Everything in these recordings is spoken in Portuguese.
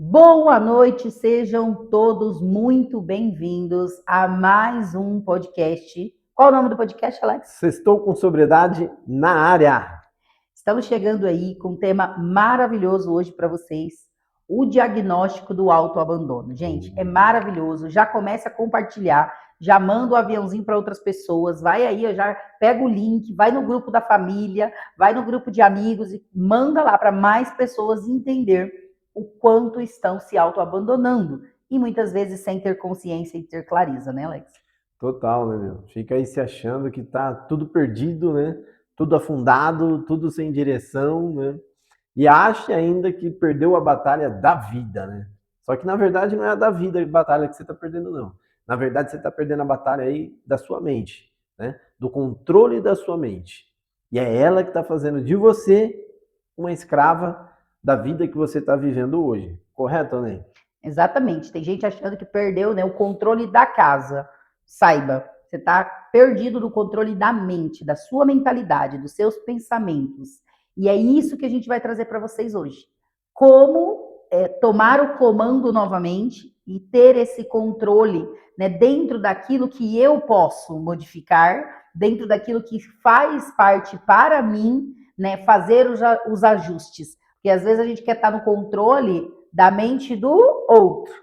Boa noite, sejam todos muito bem-vindos a mais um podcast. Qual o nome do podcast, Alex? Sextou com sobriedade na área. Estamos chegando aí com um tema maravilhoso hoje para vocês, o diagnóstico do autoabandono. Gente, é maravilhoso, já comece a compartilhar, já manda o aviãozinho para outras pessoas, vai aí, já pega o link, vai no grupo da família, vai no grupo de amigos e manda lá para mais pessoas entender o quanto estão se autoabandonando e muitas vezes sem ter consciência e ter clareza, né, Alex? Total, né, meu? Fica aí se achando que tá tudo perdido, né? Tudo afundado, tudo sem direção, né? E acha ainda que perdeu a batalha da vida, né? Só que na verdade não é a da vida a batalha que você tá perdendo, não. Na verdade, você tá perdendo a batalha aí da sua mente, né? Do controle da sua mente. E é ela que tá fazendo de você uma escrava da vida que você tá vivendo hoje. Correto, né? Exatamente. Tem gente achando que perdeu, né, o controle da casa. Saiba, você está perdido no controle da mente, da sua mentalidade, dos seus pensamentos. E é isso que a gente vai trazer para vocês hoje. Como tomar o comando novamente e ter esse controle, né, dentro daquilo que eu posso modificar, dentro daquilo que faz parte para mim, né, fazer os ajustes. Porque às vezes a gente quer estar no controle da mente do outro.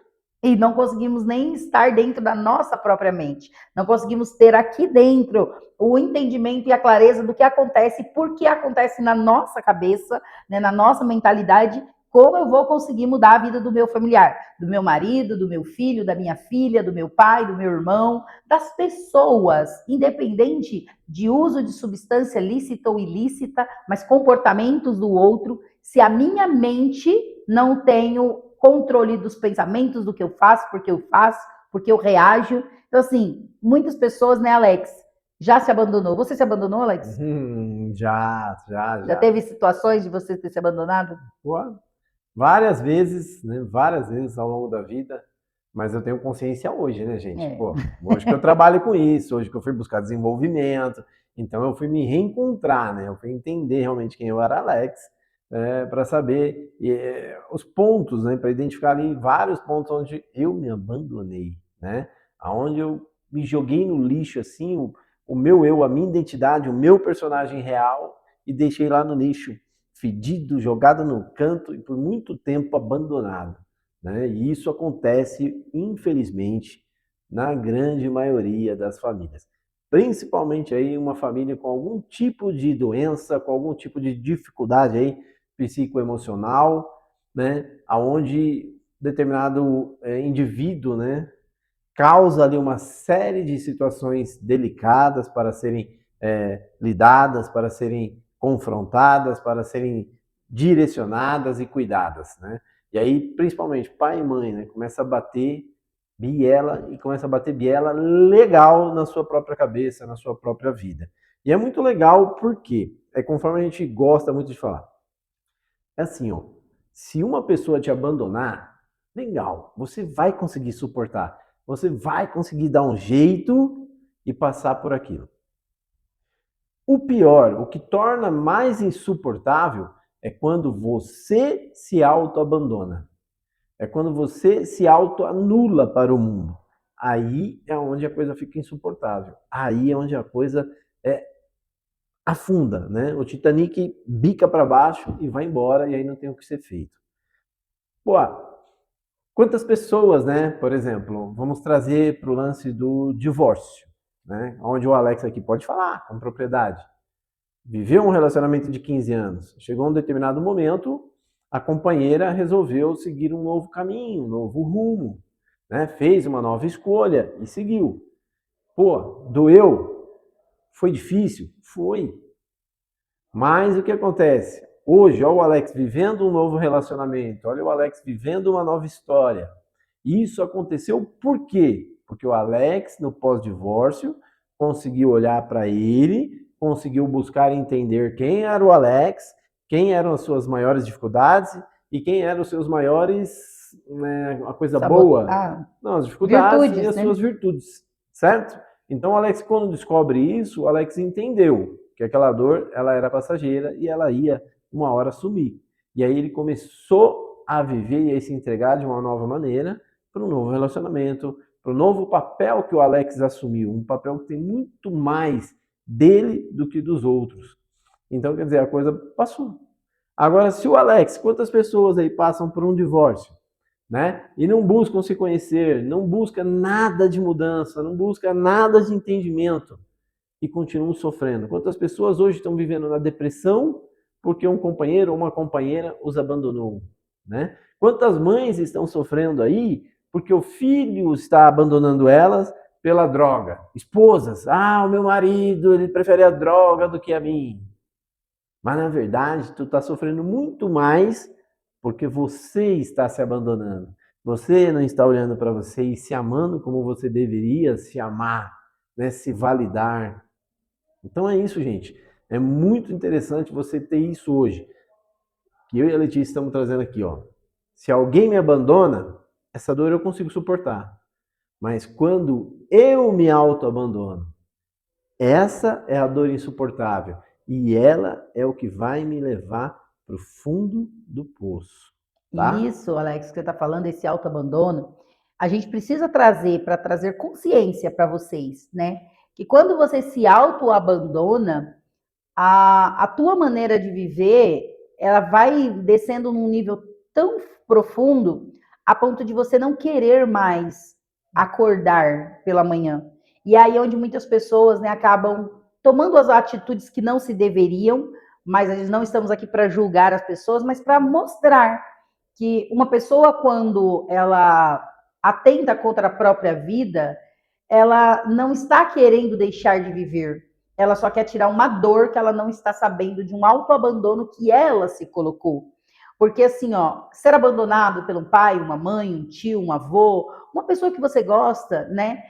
E não conseguimos nem estar dentro da nossa própria mente. Não conseguimos ter aqui dentro o entendimento e a clareza do que acontece, por que acontece na nossa cabeça, né, na nossa mentalidade, como eu vou conseguir mudar a vida do meu familiar, do meu marido, do meu filho, da minha filha, do meu pai, do meu irmão, das pessoas, independente de uso de substância lícita ou ilícita, mas comportamentos do outro, se a minha mente não tenho controle dos pensamentos, do que eu faço, porque eu reajo. Então, assim, muitas pessoas, né, Alex, já se abandonou. Você se abandonou, Alex? Já Já. teve situações de você ter se abandonado? Pô, várias vezes, né? Várias vezes ao longo da vida, mas eu tenho consciência hoje, né, gente? É. Pô, hoje que eu trabalho com isso, hoje que eu fui buscar desenvolvimento, então eu fui me reencontrar, né? Eu fui entender realmente quem eu era, Alex, para saber os pontos, né? Para identificar ali vários pontos onde eu me abandonei, né? Aonde eu me joguei no lixo, assim, o meu eu, a minha identidade, o meu personagem real e deixei lá no lixo fedido, jogado no canto e por muito tempo abandonado. Né? E isso acontece, infelizmente, na grande maioria das famílias. Principalmente aí uma família com algum tipo de doença, com algum tipo de dificuldade aí psicoemocional, né? Aonde determinado indivíduo, né, causa ali uma série de situações delicadas para serem lidadas, para serem confrontadas, para serem direcionadas e cuidadas, né? E aí, principalmente, pai e mãe, né, começa a bater biela e começa a bater biela legal na sua própria cabeça, na sua própria vida. E é muito legal porque é conforme a gente gosta muito de falar. É assim, ó, se uma pessoa te abandonar, legal, você vai conseguir suportar, você vai conseguir dar um jeito e passar por aquilo. O pior, o que torna mais insuportável é quando você se autoabandona. É quando você se autoanula para o mundo. Aí é onde a coisa fica insuportável. Aí é onde a coisa afunda, né? O Titanic bica para baixo e vai embora e aí não tem o que ser feito. Pô, quantas pessoas, né? Por exemplo, vamos trazer para o lance do divórcio, né? Onde o Alex aqui pode falar com propriedade. Viveu um relacionamento de 15 anos. Chegou um determinado momento, a companheira resolveu seguir um novo caminho, um novo rumo, né? Fez uma nova escolha e seguiu. Pô, doeu? Foi difícil? Foi. Mas o que acontece? Hoje, olha o Alex vivendo um novo relacionamento, olha o Alex vivendo uma nova história. Isso aconteceu por quê? Porque o Alex, no pós-divórcio, conseguiu olhar para ele, conseguiu buscar entender quem era o Alex, quem eram as suas maiores dificuldades e quem eram os seus maiores, né, uma coisa boa, não, as dificuldades e Virtudes, as né? suas virtudes, certo? Então o Alex, quando descobre isso, o Alex entendeu que aquela dor ela era passageira e ela ia uma hora sumir. E aí ele começou a viver e a se entregar de uma nova maneira para um novo relacionamento, para o novo papel que o Alex assumiu, um papel que tem muito mais dele do que dos outros. Então, quer dizer, a coisa passou. Agora, se o Alex, quantas pessoas aí passam por um divórcio, né? E não buscam se conhecer, não busca nada de mudança, não busca nada de entendimento e continuam sofrendo. Quantas pessoas hoje estão vivendo na depressão porque um companheiro ou uma companheira os abandonou, né? Quantas mães estão sofrendo aí porque o filho está abandonando elas pela droga? Esposas, o meu marido, ele prefere a droga do que a mim. Mas na verdade, tu está sofrendo muito mais porque você está se abandonando. Você não está olhando para você e se amando como você deveria se amar, né? Se validar. Então é isso, gente. É muito interessante você ter isso hoje. Que eu e a Letícia estamos trazendo aqui, ó. Se alguém me abandona, essa dor eu consigo suportar. Mas quando eu me auto-abandono, essa é a dor insuportável. E ela é o que vai me levar para o fundo do poço. Tá? Isso, Alex, que você está falando, esse autoabandono, a gente precisa trazer para trazer consciência para vocês, né? Que quando você se autoabandona, a tua maneira de viver, ela vai descendo num nível tão profundo a ponto de você não querer mais acordar pela manhã. E aí é onde muitas pessoas, né, acabam tomando as atitudes que não se deveriam, mas nós não estamos aqui para julgar as pessoas, mas para mostrar que uma pessoa, quando ela atenta contra a própria vida, ela não está querendo deixar de viver. Ela só quer tirar uma dor que ela não está sabendo de um autoabandono que ela se colocou. Porque assim, ó, ser abandonado pelo pai, uma mãe, um tio, um avô, uma pessoa que você gosta, né?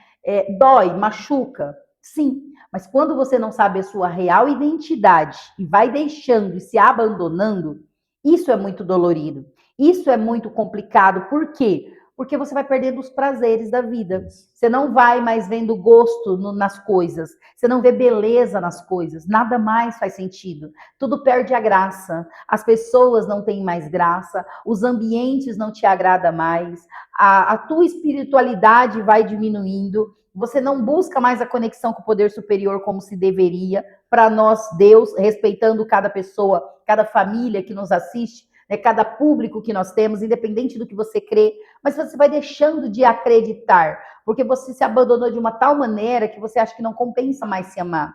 Dói, machuca, sim. Mas quando você não sabe a sua real identidade e vai deixando e se abandonando, isso é muito dolorido. Isso é muito complicado. Por quê? Porque você vai perdendo os prazeres da vida. Você não vai mais vendo gosto nas coisas. Você não vê beleza nas coisas. Nada mais faz sentido. Tudo perde a graça. As pessoas não têm mais graça. Os ambientes não te agradam mais. A tua espiritualidade vai diminuindo. Você não busca mais a conexão com o poder superior como se deveria. Para nós, Deus, respeitando cada pessoa, cada família que nos assiste, né, cada público que nós temos, independente do que você crê, mas você vai deixando de acreditar, porque você se abandonou de uma tal maneira que você acha que não compensa mais se amar.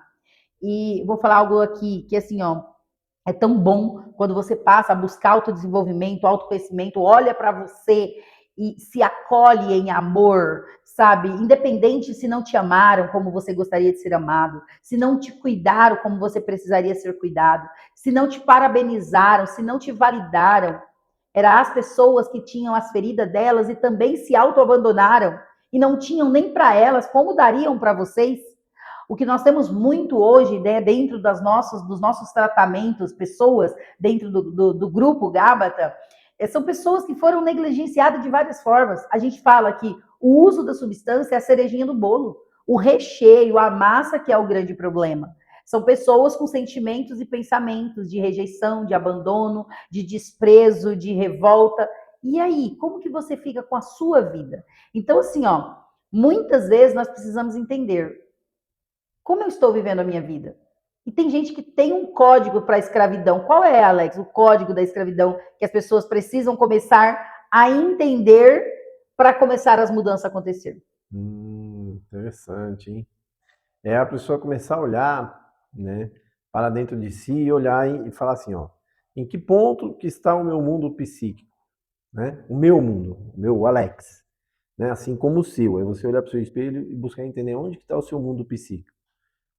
E vou falar algo aqui que assim, ó, é tão bom quando você passa a buscar autodesenvolvimento, autoconhecimento, olha para você e se acolhe em amor, sabe? Independente se não te amaram como você gostaria de ser amado, se não te cuidaram como você precisaria ser cuidado, se não te parabenizaram, se não te validaram. Eram as pessoas que tinham as feridas delas e também se autoabandonaram e não tinham nem para elas, como dariam para vocês? O que nós temos muito hoje, né, dentro dos nossos tratamentos, pessoas dentro do grupo Gábata, são pessoas que foram negligenciadas de várias formas. A gente fala que o uso da substância é a cerejinha do bolo. O recheio, a massa que é o grande problema. São pessoas com sentimentos e pensamentos de rejeição, de abandono, de desprezo, de revolta. E aí, como que você fica com a sua vida? Então, assim, ó, muitas vezes nós precisamos entender como eu estou vivendo a minha vida. E tem gente que tem um código para a escravidão. Qual é, Alex, o código da escravidão que as pessoas precisam começar a entender para começar as mudanças a acontecer? Interessante, hein? É a pessoa começar a olhar, né, para dentro de si e olhar e falar assim, ó, em que ponto que está o meu mundo psíquico, né? O meu mundo, o meu Alex, né? Assim como o seu. É você olhar para o seu espelho e buscar entender onde que está o seu mundo psíquico.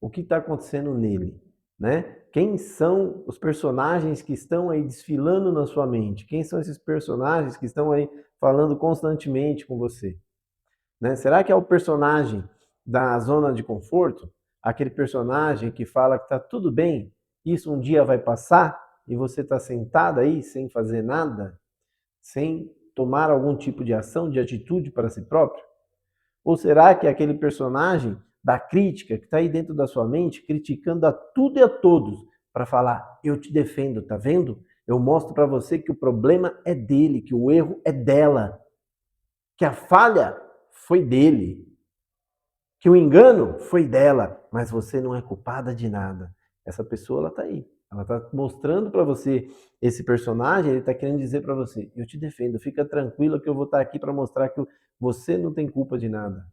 O que está acontecendo nele, né? Quem são os personagens que estão aí desfilando na sua mente? Quem são esses personagens que estão aí falando constantemente com você? Né? Será que é o personagem da zona de conforto? Aquele personagem que fala que está tudo bem, isso um dia vai passar e você está sentado aí sem fazer nada, sem tomar algum tipo de ação, de atitude para si próprio? Ou será que é aquele personagem da crítica que está aí dentro da sua mente, criticando a tudo e a todos, para falar, eu te defendo, tá vendo? Eu mostro para você que o problema é dele, que o erro é dela, que a falha foi dele, que o engano foi dela, mas você não é culpada de nada. Essa pessoa, ela tá aí. Ela tá mostrando para você esse personagem, ele tá querendo dizer para você, eu te defendo, fica tranquila que eu vou estar aqui para mostrar que você não tem culpa de nada.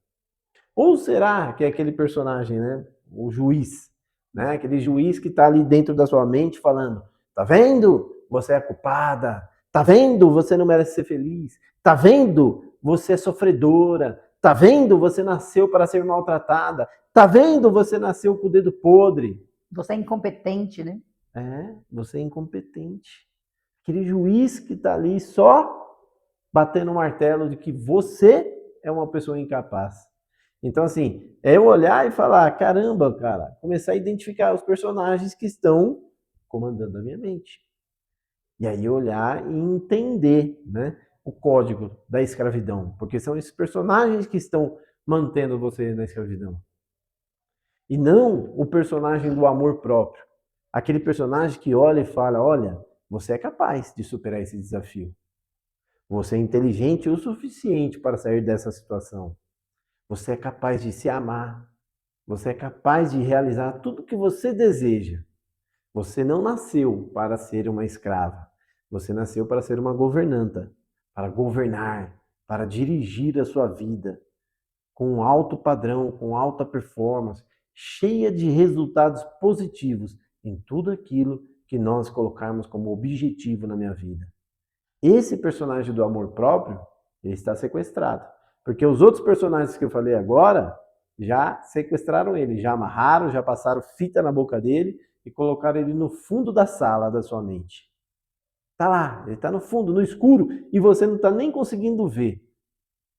Ou será que é aquele personagem, né? O juiz, né? Aquele juiz que está ali dentro da sua mente falando, tá vendo? Você é culpada. Tá vendo? Você não merece ser feliz. Tá vendo? Você é sofredora. Tá vendo? Você nasceu para ser maltratada. Tá vendo? Você nasceu com o dedo podre. Você é incompetente, né? Você é incompetente. Aquele juiz que está ali só batendo o martelo de que você é uma pessoa incapaz. Então, assim, é eu olhar e falar, caramba, cara, começar a identificar os personagens que estão comandando a minha mente. E aí olhar e entender, né, o código da escravidão, porque são esses personagens que estão mantendo você na escravidão. E não o personagem do amor próprio. Aquele personagem que olha e fala, olha, você é capaz de superar esse desafio. Você é inteligente o suficiente para sair dessa situação. Você é capaz de se amar. Você é capaz de realizar tudo o que você deseja. Você não nasceu para ser uma escrava. Você nasceu para ser uma governanta, para governar, para dirigir a sua vida com um alto padrão, com alta performance, cheia de resultados positivos em tudo aquilo que nós colocarmos como objetivo na minha vida. Esse personagem do amor próprio, ele está sequestrado. Porque os outros personagens que eu falei agora já sequestraram ele, já amarraram, já passaram fita na boca dele e colocaram ele no fundo da sala da sua mente. Tá lá, ele está no fundo, no escuro, e você não está nem conseguindo ver.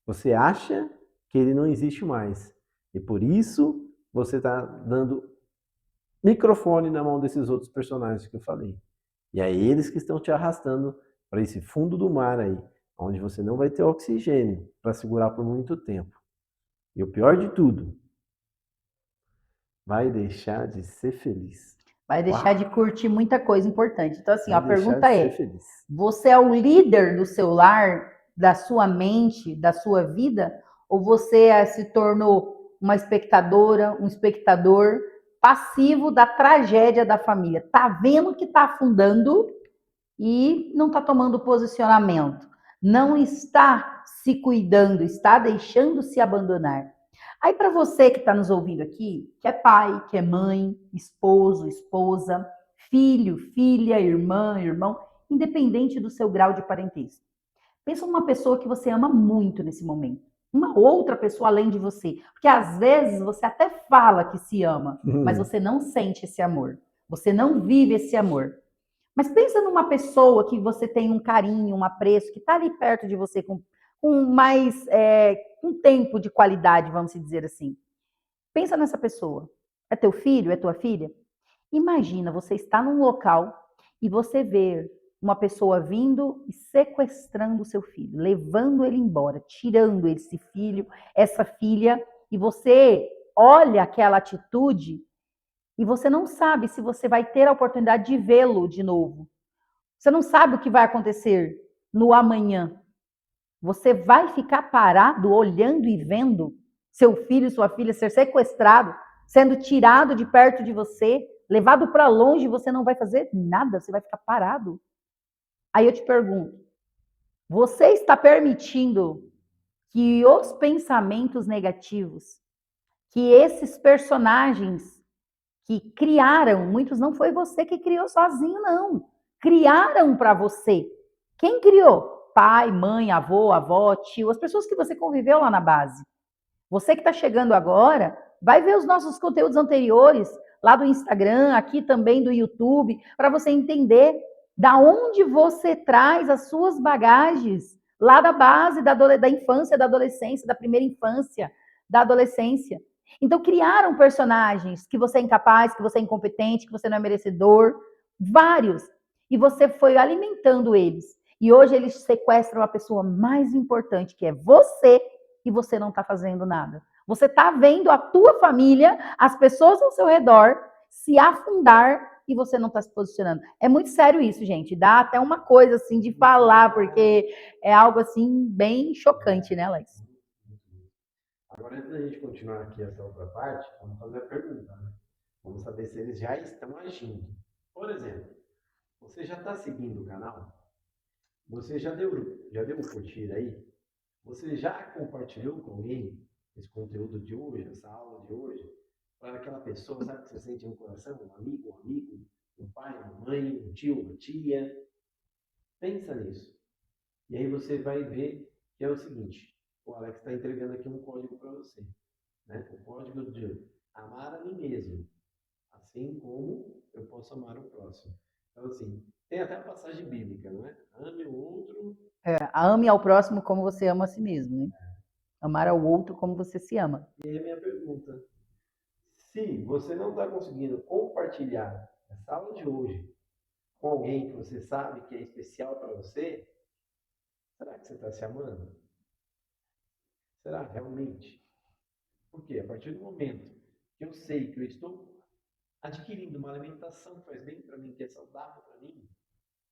Você acha que ele não existe mais. E por isso você está dando microfone na mão desses outros personagens que eu falei. E é eles que estão te arrastando para esse fundo do mar aí, onde você não vai ter oxigênio para segurar por muito tempo. E o pior de tudo, vai deixar de ser feliz. Vai deixar de curtir muita coisa importante. Então, assim, Vai a pergunta é: feliz. você é o líder do seu lar, da sua mente, da sua vida? Ou você se tornou uma espectadora, um espectador passivo da tragédia da família? Tá vendo que tá afundando e não está tomando posicionamento, não está se cuidando, está deixando se abandonar. Aí para você que está nos ouvindo aqui, que é pai, que é mãe, esposo, esposa, filho, filha, irmã, irmão, independente do seu grau de parentesco. Pensa numa pessoa que você ama muito nesse momento. Uma outra pessoa além de você. Porque às vezes você até fala que se ama, mas você não sente esse amor. Você não vive esse amor. Mas pensa numa pessoa que você tem um carinho, um apreço, que está ali perto de você com mais um tempo de qualidade, vamos dizer assim. Pensa nessa pessoa. É teu filho? É tua filha? Imagina, você está num local e você vê uma pessoa vindo e sequestrando o seu filho, levando ele embora, tirando esse filho, essa filha, e você olha aquela atitude e você não sabe se você vai ter a oportunidade de vê-lo de novo. Você não sabe o que vai acontecer no amanhã. Você vai ficar parado, olhando e vendo seu filho e sua filha ser sequestrado, sendo tirado de perto de você, levado para longe, você não vai fazer nada, você vai ficar parado. Aí eu te pergunto, você está permitindo que os pensamentos negativos, que esses personagens que criaram, muitos não foi você que criou sozinho, não. Criaram para você. Quem criou? Pai, mãe, avô, avó, tio, as pessoas que você conviveu lá na base. Você que está chegando agora, vai ver os nossos conteúdos anteriores, lá do Instagram, aqui também do YouTube, para você entender da onde você traz as suas bagagens, lá da base da infância, da adolescência, da primeira infância, da adolescência. Então, criaram personagens que você é incapaz, que você é incompetente, que você não é merecedor, vários. E você foi alimentando eles. E hoje eles sequestram a pessoa mais importante, que é você, e você não está fazendo nada. Você está vendo a tua família, as pessoas ao seu redor, se afundar e você não está se posicionando. É muito sério isso, gente. Dá até uma coisa assim de falar, porque é algo assim bem chocante, né, Alex? Agora, antes da gente continuar aqui essa outra parte, vamos fazer a pergunta, né? Vamos saber se eles já estão agindo. Por exemplo, você já está seguindo o canal? Você já deu um curtir aí? Você já compartilhou com alguém esse conteúdo de hoje, essa aula de hoje? Para aquela pessoa, sabe, que você sente no coração? Um amigo, um pai, uma mãe, um tio, uma tia. Pensa nisso. E aí você vai ver que é o seguinte: o Alex está entregando aqui um código para você, né? O código de amar a mim mesmo, assim como eu posso amar o próximo. Então, assim, tem até a passagem bíblica, não é? Ame o outro. Ame ao próximo como você ama a si mesmo, né? Amar ao outro como você se ama. E aí a minha pergunta: se você não está conseguindo compartilhar essa aula de hoje com alguém que você sabe que é especial para você, será que você está se amando? Será realmente? Porque a partir do momento que eu sei que eu estou adquirindo uma alimentação que faz bem para mim, que é saudável para mim,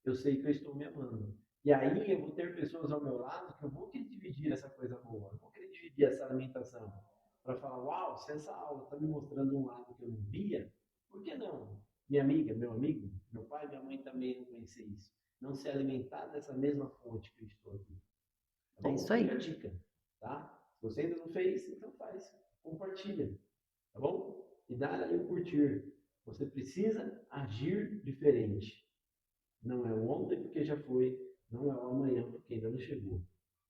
eu sei que eu estou me amando. E aí eu vou ter pessoas ao meu lado que eu vou querer dividir essa coisa boa, eu vou querer dividir essa alimentação. Para falar, uau, se essa aula está me mostrando um lado que eu não via, por que não? Minha amiga, meu amigo, meu pai e minha mãe também não conhecem isso. Não se alimentar dessa mesma fonte que eu estou aqui. Tá É bom? isso aí. Fica a dica, tá? Se você ainda não fez, então faz. Compartilha, tá bom? E dá aí o curtir. Você precisa agir diferente. Não é o ontem porque já foi, não é o amanhã porque ainda não chegou.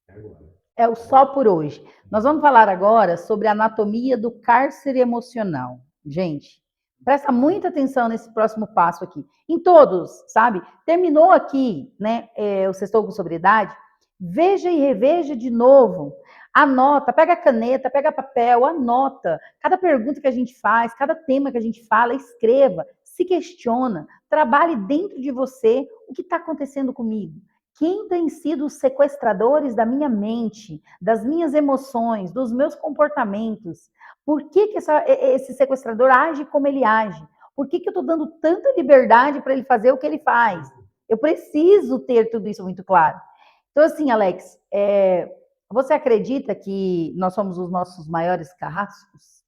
É agora. É o Tá só bom? por hoje. Nós vamos falar agora sobre a anatomia do cárcere emocional. Gente, presta muita atenção nesse próximo passo aqui. Em todos, sabe? Terminou aqui, né, o Sextou com Sobriedade. Veja e reveja de novo. Anota, pega a caneta, pega papel, anota. Cada pergunta que a gente faz, cada tema que a gente fala, escreva, se questiona, trabalhe dentro de você o que está acontecendo comigo. Quem tem sido os sequestradores da minha mente, das minhas emoções, dos meus comportamentos? Por que, esse sequestrador age como ele age? Por que eu estou dando tanta liberdade para ele fazer o que ele faz? Eu preciso ter tudo isso muito claro. Então, assim, Alex, você acredita que nós somos os nossos maiores carrascos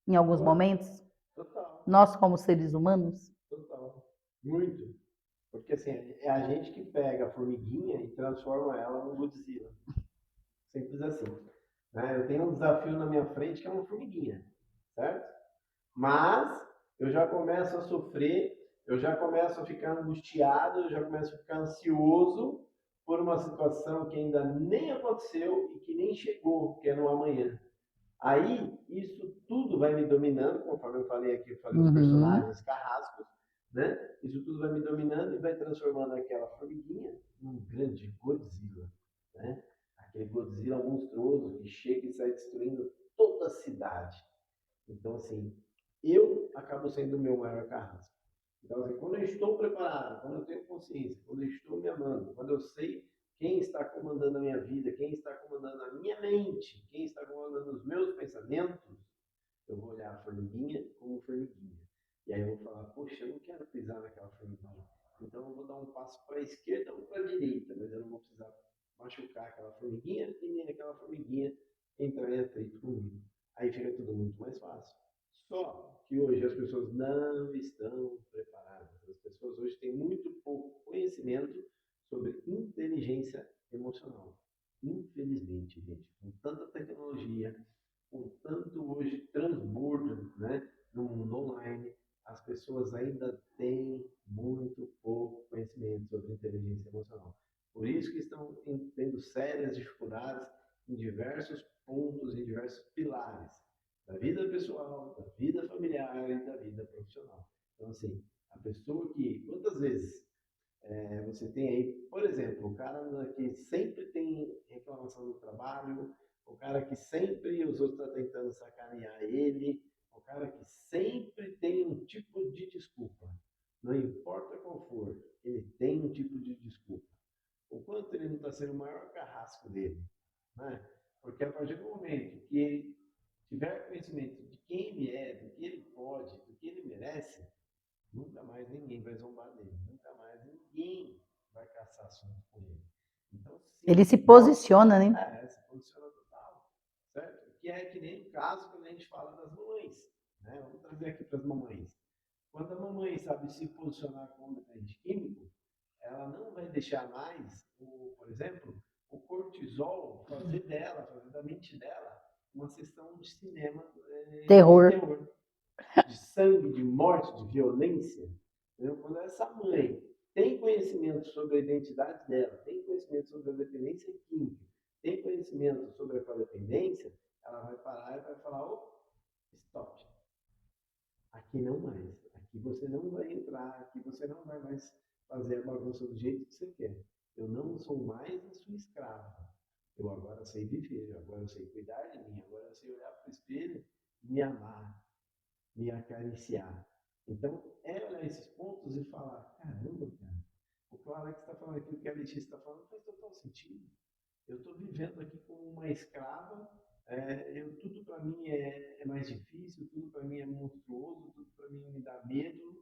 em alguns momentos? Total, Nós, como seres humanos? total. Muito. Porque assim, é a gente que pega a formiguinha e transforma ela num Godzilla. Simples assim. Né? Eu tenho um desafio na minha frente que é uma formiguinha, certo? Mas eu já começo a sofrer, eu já começo a ficar angustiado, eu já começo a ficar ansioso por uma situação que ainda nem aconteceu e que nem chegou, que é no amanhã. Aí, isso tudo vai me dominando, conforme eu falei aqui, eu falei os personagens carrascos, né? Isso tudo vai me dominando e vai transformando aquela formiguinha num grande Godzilla, né? Aquele Godzilla monstruoso que chega e sai destruindo toda a cidade. Então, assim, eu acabo sendo o meu maior carrasco. Então, assim, quando eu estou preparado, quando eu tenho consciência, quando eu estou me amando, quando eu sei quem está comandando a minha vida, quem está comandando a minha mente, quem está comandando os meus pensamentos, eu vou olhar a formiguinha como formiguinha. E aí eu vou falar, poxa, eu não quero pisar naquela formiguinha. Então eu vou dar um passo para a esquerda ou para a direita, mas eu não vou precisar machucar aquela formiguinha e nem aquela formiguinha entrar em atrito comigo. Aí fica tudo muito mais fácil. Só que hoje as pessoas não estão preparadas. As pessoas hoje têm muito pouco conhecimento sobre inteligência emocional. Infelizmente, gente, com tanta tecnologia, com tanto hoje transbordo, né, no mundo online, as pessoas ainda têm muito pouco conhecimento sobre inteligência emocional. Por isso que estão tendo sérias dificuldades em diversos pontos, em diversos pilares da vida pessoal, da vida familiar e da vida profissional. Então, assim, a pessoa que, quantas vezes você tem aí, por exemplo, o cara que sempre tem reclamação do trabalho, o cara que sempre os outros estão tentando sacanear ele, o cara que sempre tem um tipo de desculpa. Não importa qual for, ele tem um tipo de desculpa. O quanto ele não está sendo o maior carrasco dele. Né? Porque a partir do momento que ele tiver conhecimento de quem ele é, do que ele pode, do que ele merece, nunca mais ninguém vai zombar dele, nunca mais ninguém vai caçar assunto com ele. Então, Ele sim, se posiciona, né? se posiciona total, certo? Que é que nem o caso quando a gente fala das mamães, né? Vamos trazer aqui para as mamães. Quando a mamãe sabe se posicionar como dependente químico, ela não vai deixar mais, por exemplo, o cortisol fazer da mente dela, uma sessão de cinema Terror. de terror, de sangue, de morte, de violência. Entendeu? Quando essa mãe tem conhecimento sobre a identidade dela, tem conhecimento sobre a dependência química, tem conhecimento sobre a codependência, ela vai parar e vai falar, oh, stop. Aqui não mais. Aqui você não vai entrar, aqui você não vai mais fazer a bagunça do jeito que você quer. Eu não sou mais a sua escrava. Eu agora sei viver, agora eu sei cuidar de mim, agora eu sei olhar para o espelho e me amar, me acariciar. Então, é olhar esses pontos e falar, caramba, cara, o que o Alex está falando aqui, o que a Letícia está falando, faz total sentido. Eu estou vivendo aqui como uma escrava, tudo para mim é mais difícil, tudo para mim é monstruoso, tudo para mim me dá medo,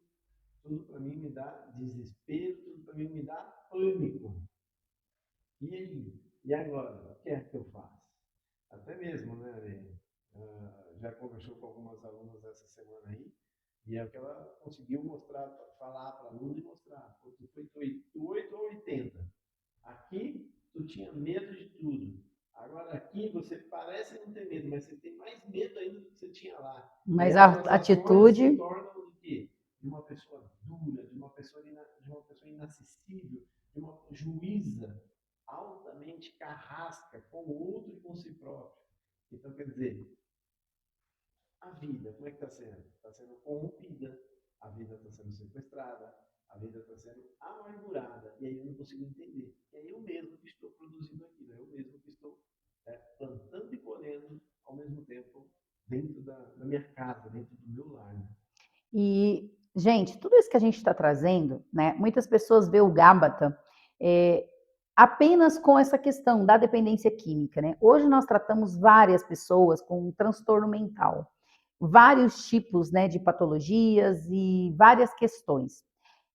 tudo para mim me dá desespero, tudo para mim me dá pânico. E aí? E agora? O que é que eu faço? Até mesmo, né, Ale? Já conversou com algumas alunas essa semana aí, e é o que ela conseguiu mostrar, falar para a aluna e mostrar. Tu foi do 8 ou 80. Aqui, tu tinha medo de tudo. Agora aqui, você parece não ter medo, mas você tem mais medo ainda do que você tinha lá. Mas E a as suas ações se atitude. tornam de quê? De uma pessoa dura, de uma pessoa inacessível, de uma juíza altamente carrasca com o outro e com si próprio. Então, quer dizer, a vida, como é que está sendo? Está sendo corrompida, a vida está sendo sequestrada, a vida está sendo amargurada, e aí eu não consigo entender. E é eu mesmo que estou produzindo aquilo, é eu mesmo que estou plantando e colhendo ao mesmo tempo dentro da minha casa, dentro do meu lar. Né? E, gente, tudo isso que a gente está trazendo, né? Muitas pessoas vê o Gabata apenas com essa questão da dependência química, né? Hoje nós tratamos várias pessoas com um transtorno mental, vários tipos, né, de patologias e várias questões.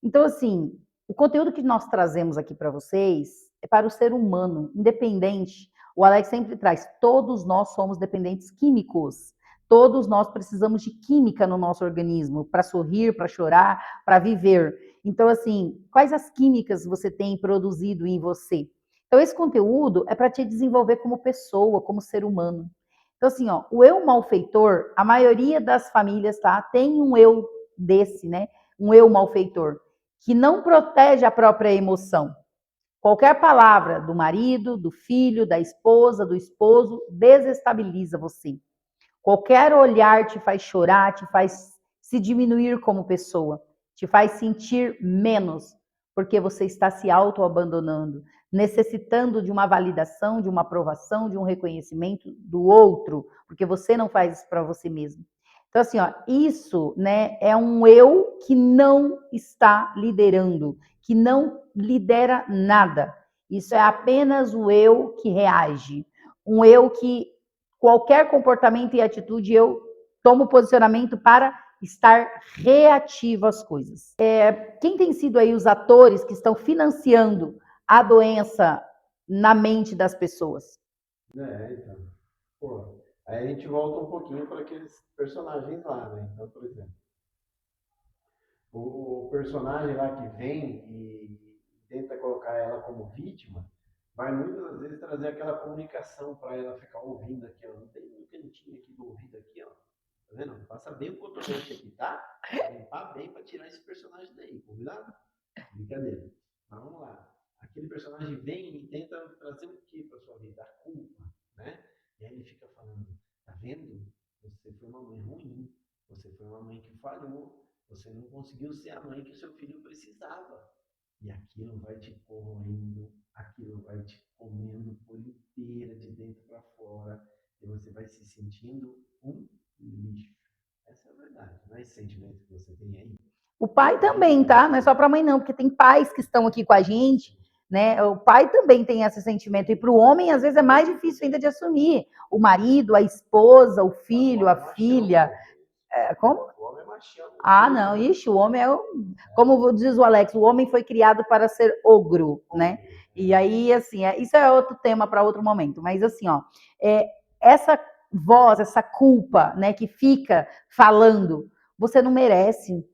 Então, assim, o conteúdo que nós trazemos aqui para vocês é para o ser humano, independente. O Alex sempre traz, todos nós somos dependentes químicos. Todos nós precisamos de química no nosso organismo para sorrir, para chorar, para viver. Então, assim, quais as químicas você tem produzido em você? Então, esse conteúdo é para te desenvolver como pessoa, como ser humano. Então, assim, ó, o eu malfeitor, a maioria das famílias, tá, tem um eu desse, né? Um eu malfeitor, que não protege a própria emoção. Qualquer palavra do marido, do filho, da esposa, do esposo, desestabiliza você. Qualquer olhar te faz chorar, te faz se diminuir como pessoa, te faz sentir menos, porque você está se auto-abandonando, necessitando de uma validação, de uma aprovação, de um reconhecimento do outro, porque você não faz isso para você mesmo. Então, assim, ó, isso, né, é um eu que não está liderando, que não lidera nada. Isso é apenas o eu que reage, um eu que qualquer comportamento e atitude eu tomo posicionamento para estar reativo às coisas. Quem tem sido aí os atores que estão financiando a doença na mente das pessoas? Então. Pô, aí a gente volta um pouquinho para aqueles personagens lá, né? Então, por exemplo, o personagem lá que vem e tenta colocar ela como vítima, vai muitas vezes trazer aquela comunicação para ela ficar ouvindo aqui, ó. Não tem um cantinho aqui do ouvido aqui, ó. Tá vendo? Passa bem o cotonete aqui, tá? Limpar bem para tirar esse personagem daí, combinado? Brincadeira. Mas vamos lá. Aquele personagem vem e tenta trazer o que para sua vida? A culpa, né? E aí ele fica falando, tá vendo? Você foi uma mãe ruim, você foi uma mãe que falhou, você não conseguiu ser a mãe que o seu filho precisava. E aquilo vai te corroendo, aquilo vai te comendo por inteira, de dentro para fora, e você vai se sentindo um lixo. Essa é a verdade, não é esse sentimento que você tem aí? O pai também, tá? Não é só para a mãe, não, porque tem pais que estão aqui com a gente, né? O pai também tem esse sentimento, e para o homem, às vezes, é mais difícil ainda de assumir. O marido, a esposa, o filho, a filha. Como? O homem é machão. Ah, não, ixi, o homem como diz o Alex, o homem foi criado para ser ogro, né? E aí, assim, isso é outro tema para outro momento, mas assim, ó, essa voz, essa culpa, né, que fica falando, você não merece,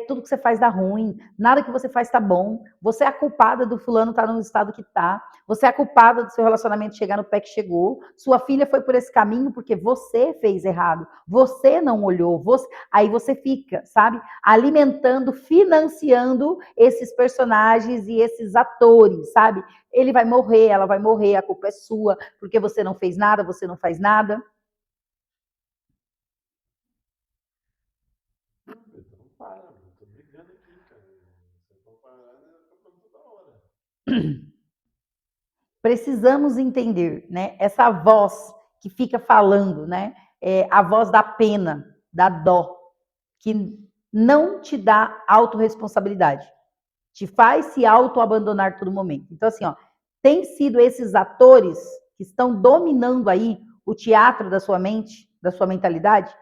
tudo que você faz dá ruim, nada que você faz tá bom, você é a culpada do fulano estar no estado que tá, você é a culpada do seu relacionamento chegar no pé que chegou, sua filha foi por esse caminho porque você fez errado, você não olhou, aí você fica, sabe, alimentando, financiando esses personagens e esses atores, sabe? Ele vai morrer, ela vai morrer, a culpa é sua, porque você não fez nada, você não faz nada. Então para, não tô brigando aqui, cara. Se eu for parar, eu tô falando toda hora. Precisamos entender, né? Essa voz que fica falando, né? A voz da pena, da dó, que não te dá autorresponsabilidade, te faz se auto-abandonar todo momento. Então, assim, ó, tem sido esses atores que estão dominando aí o teatro da sua mente, da sua mentalidade,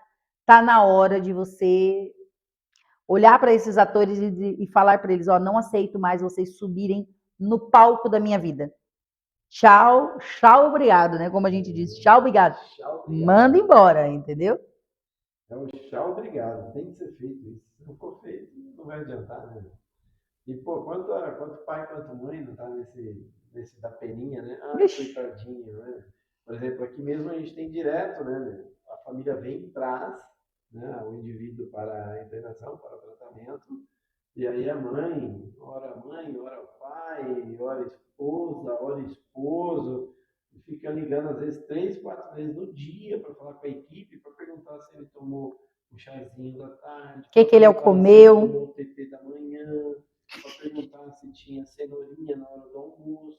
tá na hora de você olhar para esses atores e falar para eles, ó, não aceito mais vocês subirem no palco da minha vida. Tchau, tchau, obrigado, né? Como a gente diz, tchau, obrigado. Tchau, obrigado. Manda embora, entendeu? É um tchau, obrigado. Tem que ser feito isso. Se não for feito, não vai adiantar, né? E, pô, quanto pai, quanto mãe não tá nesse da peninha, né? Ah, coitadinho, né? Por exemplo, aqui mesmo a gente tem direto, né? A família vem e traz, né, o indivíduo para a internação, para o tratamento, e aí a mãe, ora o pai, ora a esposa, ora o esposo, e fica ligando às vezes 3, 4 vezes no dia para falar com a equipe, para perguntar se ele tomou o chazinho da tarde, O que ele comeu, se ele tomou o TT da manhã, para perguntar se tinha cenourinha na hora do almoço.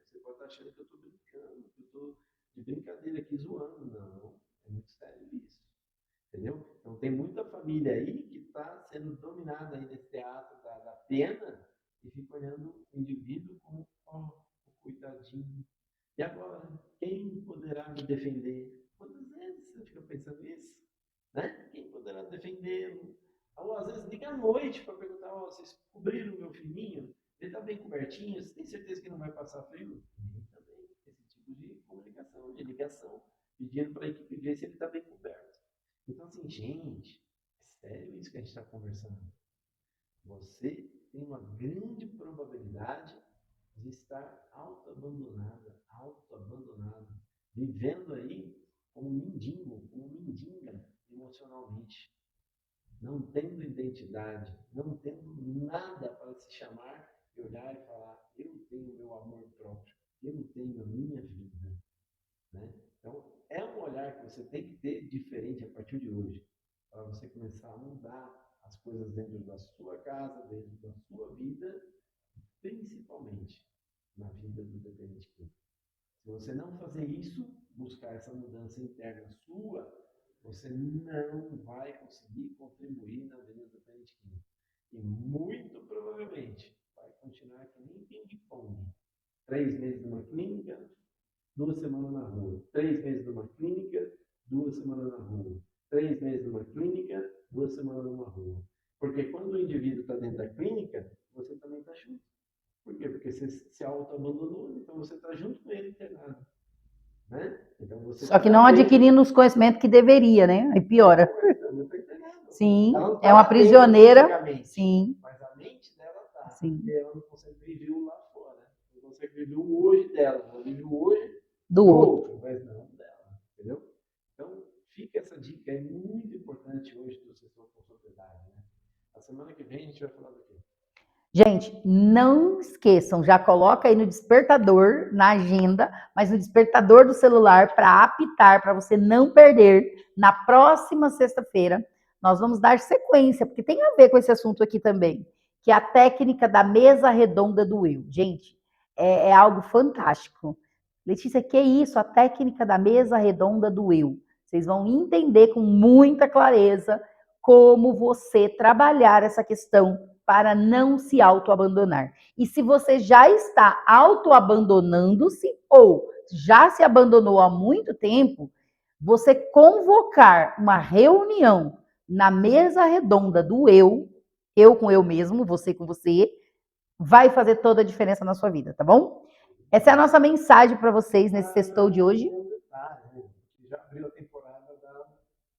Você pode estar achando que eu estou brincando, que eu estou de brincadeira aqui zoando. Não, é muito sério isso. Entendeu? Então tem muita família aí que está sendo dominada aí nesse teatro da pena e fica olhando o indivíduo como o coitadinho. E agora, quem poderá me defender? Quantas vezes você fica pensando nisso? Né? Quem poderá defendê-lo? Ou às vezes liga à noite para perguntar, oh, vocês cobriram o meu filhinho? Ele está bem cobertinho? Você tem certeza que não vai passar frio? E também esse tipo de comunicação, de ligação, pedindo para a equipe ver se ele está bem coberto. Então, assim, gente, é sério isso que a gente está conversando. Você tem uma grande probabilidade de estar auto-abandonado, vivendo aí como um mendigo, como mendiga emocionalmente, não tendo identidade, não tendo nada para se chamar e olhar e falar, eu tenho meu amor próprio, eu tenho a minha vida, né? Então, é um olhar que você tem que ter diferente a partir de hoje, para você começar a mudar as coisas dentro da sua casa, dentro da sua vida, principalmente na vida do dependente químico. Se você não fazer isso, buscar essa mudança interna sua, você não vai conseguir contribuir na vida do dependente químico. E muito provavelmente vai continuar que nem ping-pong. 3 meses numa clínica, 2 semanas na rua. 3 meses numa clínica, 2 semanas na rua. 3 meses numa clínica, 2 semanas numa rua. Porque quando o indivíduo está dentro da clínica, você também está junto. Por quê? Porque você se auto-abandonou, então você está junto com ele internado. Né? Então você só que não adquirindo os conhecimentos que deveria, né? Aí piora. Sim, é uma prisioneira. Sim. Mas a mente dela tá. Sim. E ela não consegue viver o lá fora. Não consegue viver o hoje dela. Ela vive o hoje do outro. Mas não dela. Entendeu? Então, fica essa dica. É muito importante hoje do setor com sociedade. Né? A semana que vem a gente vai falar do quê? Gente, não esqueçam, já coloca aí no despertador, na agenda, mas no despertador do celular para apitar, para você não perder. Na próxima sexta-feira, nós vamos dar sequência, porque tem a ver com esse assunto aqui também, que é a técnica da mesa redonda do eu. Gente, é algo fantástico. Letícia, que é isso? A técnica da mesa redonda do eu. Vocês vão entender com muita clareza como você trabalhar essa questão para não se autoabandonar. E se você já está autoabandonando-se ou já se abandonou há muito tempo, você convocar uma reunião na mesa redonda do eu com eu mesmo, você com você, vai fazer toda a diferença na sua vida, tá bom? Essa é a nossa mensagem para vocês nesse sextou de hoje. Já abriu a temporada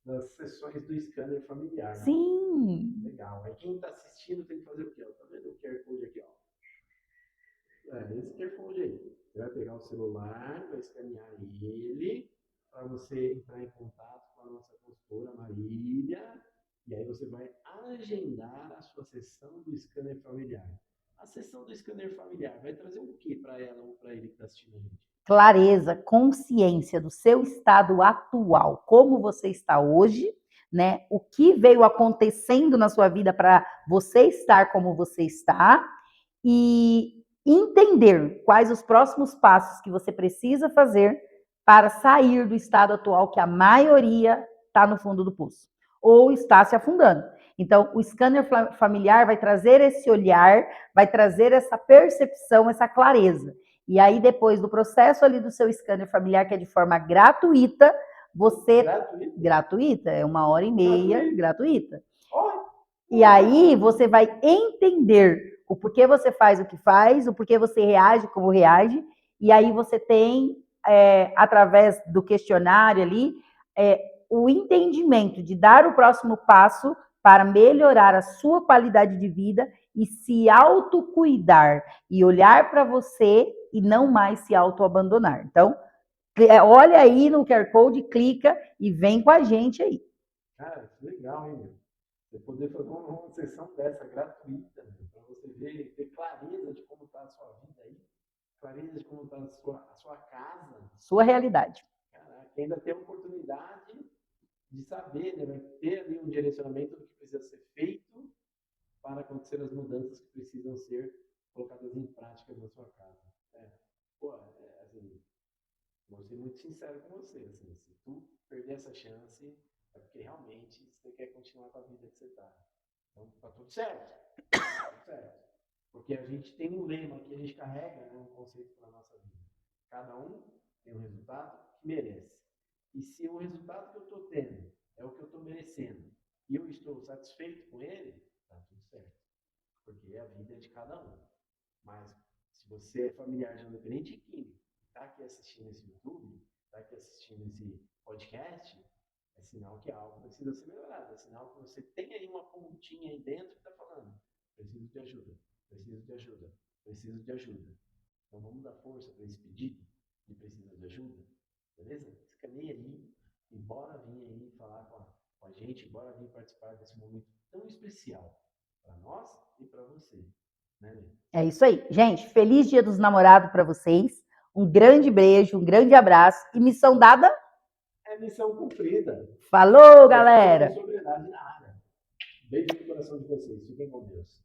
das sessões do scanner familiar. Né? Sim. Legal. Aí quem está assistindo tem que fazer o quê? Tá vendo o QR Code aqui, ó? Esse QR Code aí. Você vai pegar o celular, vai escanear ele para você entrar em contato com a nossa consultora Marília e aí você vai agendar a sua sessão do scanner familiar. A sessão do scanner familiar vai trazer o que para ela ou para ele que está assistindo a gente? Clareza, consciência do seu estado atual, como você está hoje, né? O que veio acontecendo na sua vida para você estar como você está e entender quais os próximos passos que você precisa fazer para sair do estado atual que a maioria está no fundo do poço ou está se afundando. Então, o scanner familiar vai trazer esse olhar, vai trazer essa percepção, essa clareza. E aí, depois do processo ali do seu scanner familiar, que é de forma gratuita, você... Gratuita, é 1h30, gratuita. E aí, você vai entender o porquê você faz o que faz, o porquê você reage como reage, e aí você tem, através do questionário ali, o entendimento de dar o próximo passo para melhorar a sua qualidade de vida e se autocuidar e olhar para você e não mais se autoabandonar. Então, olha aí no QR Code, clica e vem com a gente aí. Cara, que legal, hein, meu? Você poder fazer uma sessão dessa gratuita, para você ver, ter clareza de como está a sua vida aí, clareza de como está a sua casa. Sua realidade. Caraca, ainda tem a oportunidade de saber, né? Vai ter ali um direcionamento do que precisa ser feito para acontecer as mudanças que precisam ser colocadas em prática na sua casa. Assim, vou ser muito sincero com você, assim, se tu perder essa chance, é porque realmente você quer continuar com a vida que você está. Então, tá tudo certo. Tá tudo certo. Porque a gente tem um lema que a gente carrega, né, um conceito para a nossa vida. Cada um tem um resultado que merece. E se o resultado que eu estou tendo é o que eu estou merecendo e eu estou satisfeito com ele, tá tudo certo. Porque a vida é de cada um. Mas se você é familiar de um dependente químico, está aqui assistindo esse YouTube, está aqui assistindo esse podcast, é sinal que algo precisa ser melhorado. É sinal que você tem aí uma pontinha aí dentro que está falando: preciso de ajuda, preciso de ajuda, preciso de ajuda. Então vamos dar força para esse pedido de precisa de ajuda, beleza? Escaneia aí e bora vir aí falar com a gente, bora vir participar desse momento tão especial para nós e para você. Né? É isso aí. Gente, feliz Dia dos Namorados para vocês. Um grande beijo, um grande abraço. E missão dada? É missão cumprida. Falou, galera! Sobriedade na área. Beijo no coração de vocês. Fiquem com Deus.